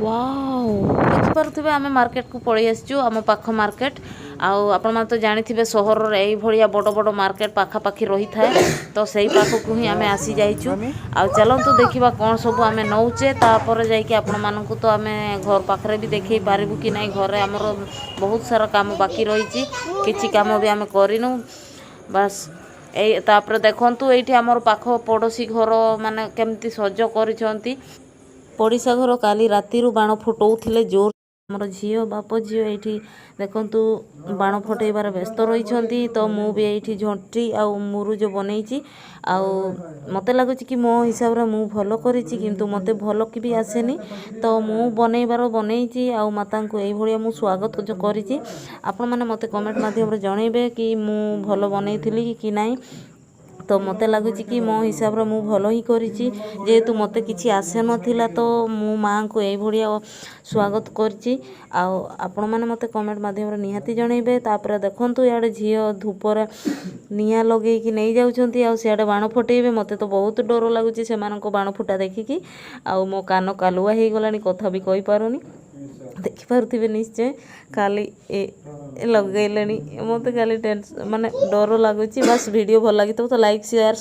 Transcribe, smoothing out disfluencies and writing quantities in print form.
wow देखिपे आम market को पलि आसचु आम पाख मार्केट आपण मैंने तो जानी सहर यही भाया बड़ बड़ मार्केट पाखापाखि रही थाए तो सही पाख को ही आम आसी जाइचु आ चलतु देखा कौन सब आम नौचे तापर जाकि आपण मानक तो आम घर पाखे भी देखे पारू कि ना घर आमर बहुत सारा काम बाकी रही किसी काम भी आम करूँ बास तापर देखु ये आमर पाख पड़ोशी घर माने केमती सज कर पड़िशा घर काली राति बाण फुटाऊे जोर आमर झील बाप झील ये देखु बाण फटेबार व्यस्त रही तो मुझे झंटी आ मुरुज बनई मत लगुच कि मो हिसाब से मु भल किंतु मते भल कि भी आसेनी तो मु बनईबार बनई आ माता को यही भाया मु स्वागत करी आपण मैंने मते कमेंट माध्यम जनइबे कि मु भल बनई कि नहीं तो मत लगुच कि मो हिसाब से मु भल ही करी जेहेतु मत किसी आसे नाला तो मो माँ को यही भाया स्वागत करी आपण मैंने मते कमेंट माध्यम निहाती जनइबे तापर देखंतु याडे झील धूपर निया लगे कि नहीं जाउछंती आ सियाडे बाण फटेबे मते तो बहुत डर लगुच से बाण फुटा देखिकी आ मो कान कालुआ हो गलानी कथा भी कहि पारुनी देखिपे निश्चय खाली लगेले मत खाली टेंशन माने डर लगुच बस वीडियो भल लगी तो लाइक शेयर